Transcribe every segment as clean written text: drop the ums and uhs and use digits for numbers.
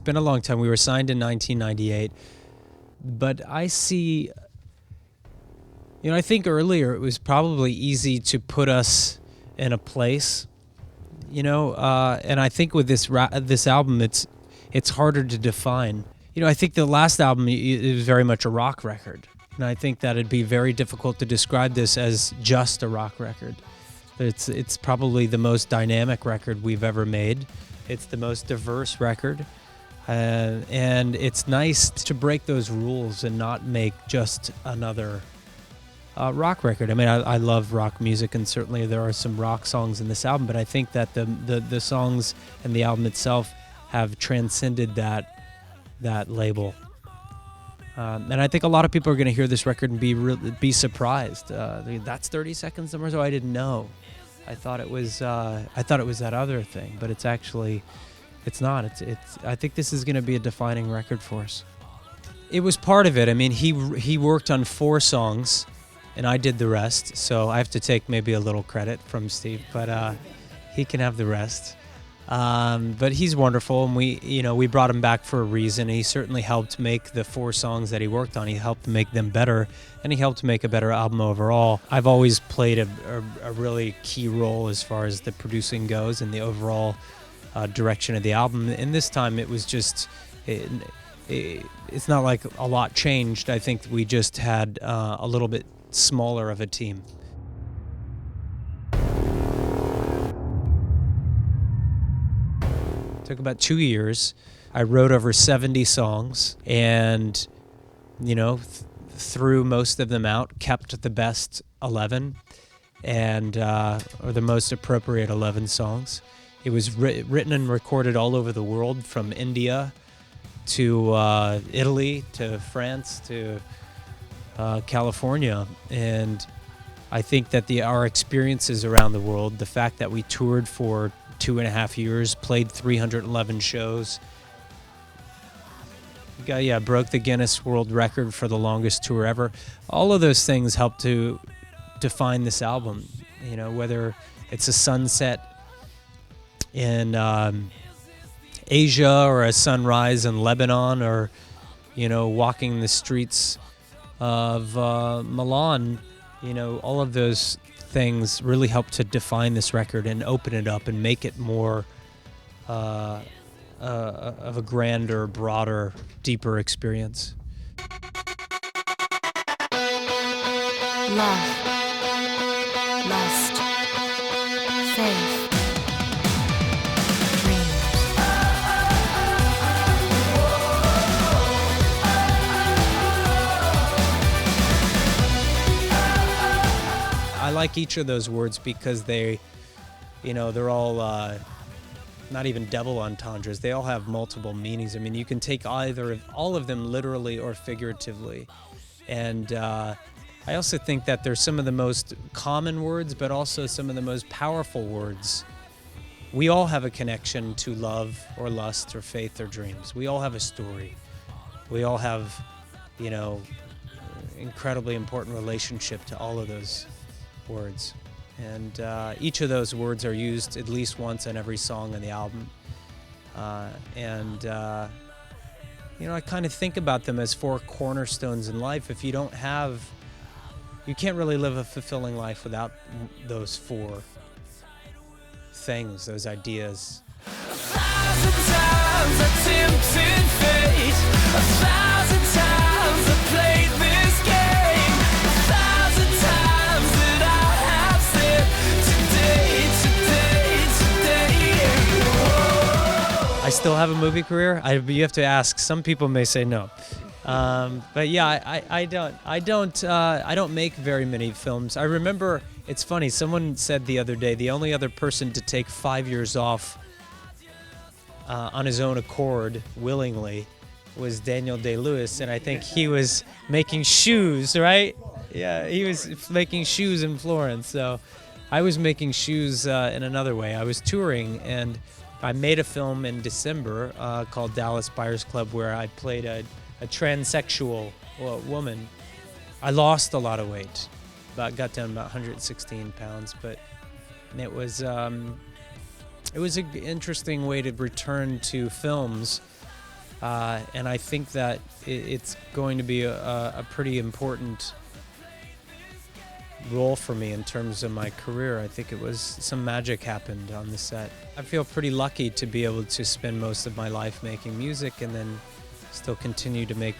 been a long time. We were signed in 1998. But I see, I think earlier it was probably easy to put us in a place, and I think with this album, it's harder to define. I think the last album, it was very much a rock record. And I think that it'd be very difficult to describe this as just a rock record. It's probably the most dynamic record we've ever made. It's the most diverse record. And it's nice to break those rules and not make just another rock record. I mean, I love rock music, and certainly there are some rock songs in this album, but I think that the songs and the album itself have transcended that label. And I think a lot of people are going to hear this record and be surprised. That's 30 Seconds of Mercy. I didn't know. I thought it was that other thing, but it's actually, it's not. I think this is going to be a defining record for us. It was part of it. I mean, he worked on 4 songs, and I did the rest. So I have to take maybe a little credit from Steve, but he can have the rest. But he's wonderful, and we brought him back for a reason. He certainly helped make the 4 songs that he worked on. He helped make them better, and he helped make a better album overall. I've always played a really key role as far as the producing goes and the overall direction of the album. And this time it was just, it's not like a lot changed. I think we just had a little bit smaller of a team. Took about 2 years. I wrote over 70 songs, and threw most of them out, kept the best 11, and or the most appropriate 11 songs. It was written and recorded all over the world, from India to Italy to France to California. And I think that our experiences around the world, the fact that we toured for 2.5 years, played 311 shows, broke the Guinness World Record for the longest tour ever. All of those things help to define this album. Whether it's a sunset in Asia, or a sunrise in Lebanon, or walking the streets of Milan, all of those things really help to define this record and open it up and make it more of a grander, broader, deeper experience. Love, lust, faith, dreams. I like each of those words because they're all not even double entendres. They all have multiple meanings. I mean, you can take all of them literally or figuratively. And I also think that they're some of the most common words, but also some of the most powerful words. We all have a connection to love or lust or faith or dreams. We all have a story. We all have, incredibly important relationship to all of those words. And each of those words are used at least once in every song on the album. I kind of think about them as 4 cornerstones in life. If you don't have, you can't really live a fulfilling life without those 4 things, those ideas. 1,000 times I tempted fate, 1,000 times I played this game, 1,000 times that I have said today. I still have a movie career. You have to ask. Some people may say no. But yeah, I don't make very many films. I remember, it's funny, someone said the other day, the only other person to take 5 years off on his own accord, willingly, was Daniel Day-Lewis, and I think he was making shoes, right? Yeah, he was making shoes in Florence, so I was making shoes in another way. I was touring, and I made a film in December called Dallas Buyers Club, where I played a transsexual woman. I lost a lot of weight, got down about 116 pounds, but it was an interesting way to return to films And I think that it's going to be a pretty important role for me in terms of my career. I think it was some magic happened on the set. I feel pretty lucky to be able to spend most of my life making music and then still continue to make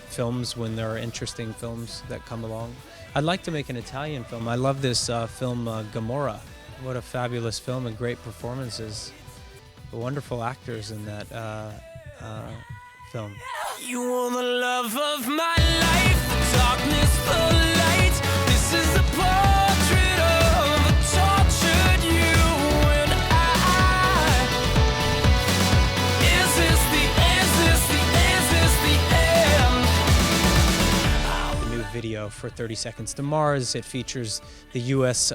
films when there are interesting films that come along. I'd like to make an Italian film. I love this film Gomorrah. What a fabulous film and great performances. Wonderful actors in that film. You are the love of my life, the darkness, the light. This is a portrait of a tortured you and I. Is this the end? The new video for 30 Seconds to Mars, it features the U.S.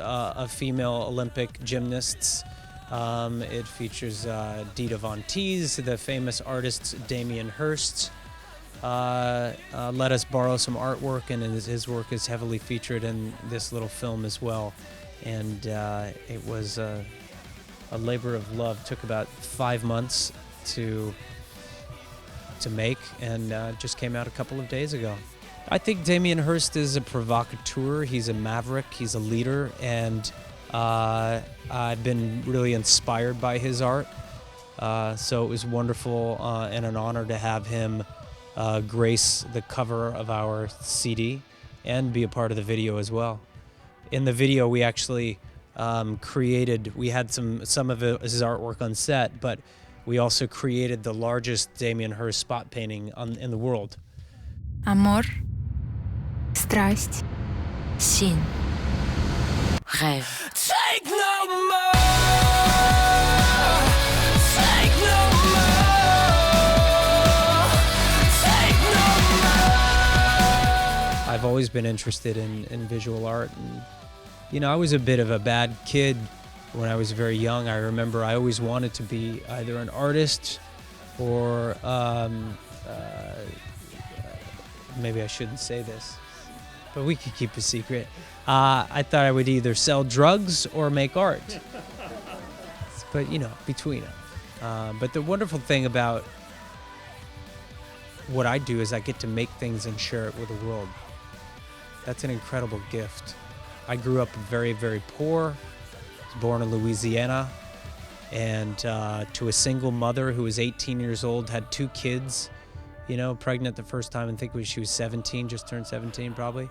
Female Olympic gymnasts. It features Dita von Teese, the famous artist Damien Hirst. Let us borrow some artwork, and his work is heavily featured in this little film as well. And it was a labor of love. Took about 5 months to make, and just came out a couple of days ago. I think Damien Hirst is a provocateur. He's a maverick. He's a leader, and I've been really inspired by his art. So it was wonderful and an honor to have him grace the cover of our CD and be a part of the video as well. In the video, we actually we had some of his artwork on set, but we also created the largest Damien Hirst spot painting in the world. Amor, страсть, сын, rêve. Take no more. Take no more. Take no more. I've always been interested in visual art, and I was a bit of a bad kid when I was very young. I remember I always wanted to be either an artist or maybe I shouldn't say this, but we could keep a secret. I thought I would either sell drugs or make art, but between them. But the wonderful thing about what I do is I get to make things and share it with the world. That's an incredible gift. I grew up very, very poor. I was born in Louisiana, and to a single mother who was 18 years old, had 2 kids, pregnant the first time, and think she was 17, just turned 17 probably.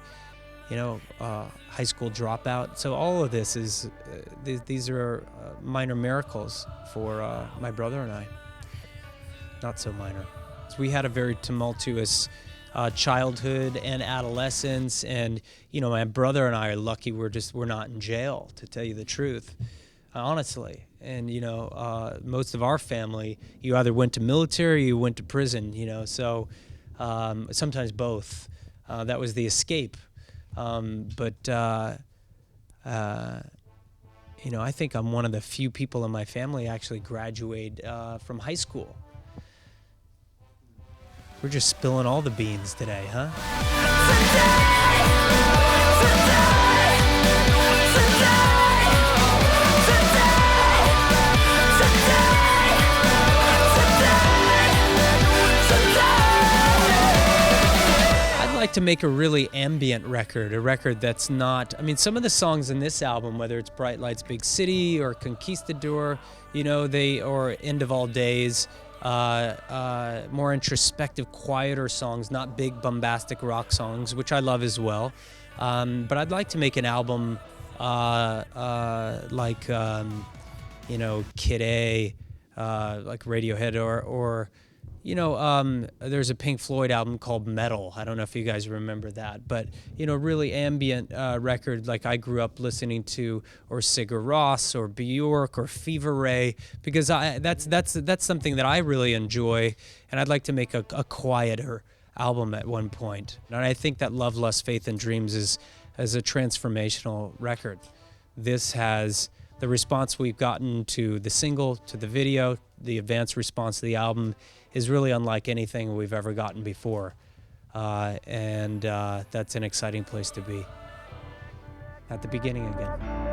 High school dropout. So all of this is, these are minor miracles for my brother and I. Not so minor. So we had a very tumultuous childhood and adolescence, and my brother and I are lucky we're not in jail, to tell you the truth, honestly. And most of our family, you either went to military or you went to prison. So sometimes both. That was the escape. But I think I'm one of the few people in my family actually graduate from high school. We're just spilling all the beans today, huh? I'd like to make a really ambient record, a record that's not, some of the songs in this album, whether it's Bright Lights, Big City or Conquistador, or End of All Days, more introspective, quieter songs, not big bombastic rock songs, which I love as well. But I'd like to make an album like Kid A, like Radiohead, or there's a Pink Floyd album called Metal. I don't know if you guys remember that, but really ambient record like I grew up listening to, or Sigur Rós, or Bjork, or Fever Ray, because that's something that I really enjoy, and I'd like to make a quieter album at one point. And I think that Love, Lust, Faith, and Dreams is a transformational record. This has the response we've gotten to the single, to the video, the advanced response to the album is really unlike anything we've ever gotten before. And that's an exciting place to be. At the beginning again.